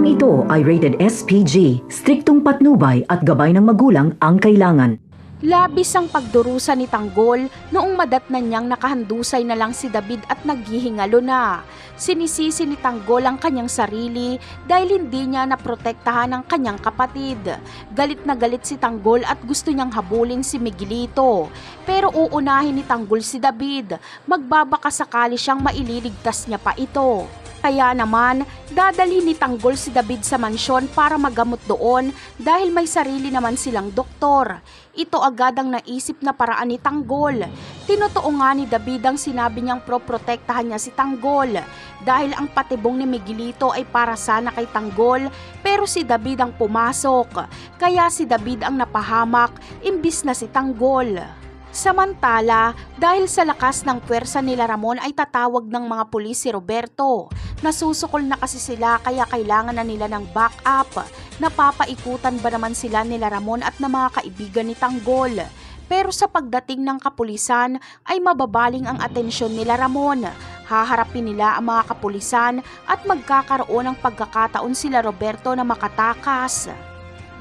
Programang ito ay rated SPG, striktong patnubay at gabay ng magulang ang kailangan. Labis ang pagdurusa ni Tanggol noong madatnan niyang nakahandusay na lang si David at naghihingalo na. Sinisisi ni Tanggol ang kanyang sarili dahil hindi niya naprotektahan ang kanyang kapatid. Galit na galit si Tanggol at gusto niyang habulin si Miguelito. Pero uunahin ni Tanggol si David, magbabaka sakali siyang maililigtas niya pa ito. Kaya naman, dadalhin ni Tanggol si David sa mansyon para magamot doon dahil may sarili naman silang doktor. Ito agad ang naisip na paraan ni Tanggol. Tinotoo nga ni David ang sinabi niyang proprotektahan niya si Tanggol dahil ang patibong ni Miguelito ay para sana kay Tanggol pero si David ang pumasok. Kaya si David ang napahamak imbis na si Tanggol. Samantala, dahil sa lakas ng puwersa nila Ramon ay tatawag ng mga pulis si Roberto. Nasusukol na kasi sila kaya kailangan na nila ng backup. Napapaikutan ba naman sila nila Ramon at na mga kaibigan ni Tanggol? Pero sa pagdating ng kapulisan ay mababaling ang atensyon nila Ramon. Haharapin nila ang mga kapulisan at magkakaroon ng pagkakataon sila Roberto na makatakas.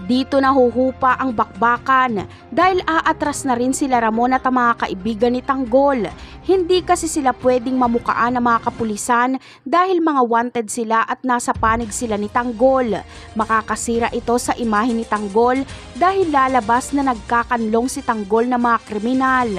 Dito nahuhupa ang bakbakan dahil aatras na rin sila Ramon at ang mga kaibigan ni Tanggol. Hindi kasi sila pwedeng mamukaan ng mga kapulisan dahil mga wanted sila at nasa panig sila ni Tanggol. Makakasira ito sa imahe ni Tanggol dahil lalabas na nagkakanlong si Tanggol na mga kriminal.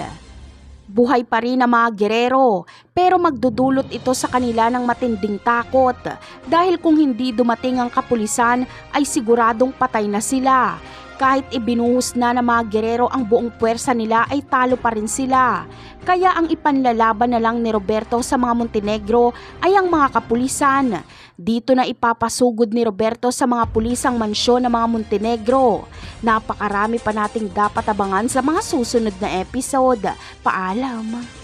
Buhay pa rin ang mga gerero pero magdudulot ito sa kanila ng matinding takot dahil kung hindi dumating ang kapulisan ay siguradong patay na sila. Kahit ibinuhos na ng mga gerero ang buong puwersa nila ay talo pa rin sila. Kaya ang ipanlalaban na lang ni Roberto sa mga Montenegro ay ang mga kapulisan. Dito na ipapasugod ni Roberto sa mga pulisang mansyon ng mga Montenegro. Napakarami pa nating dapat abangan sa mga susunod na episode. Paalam!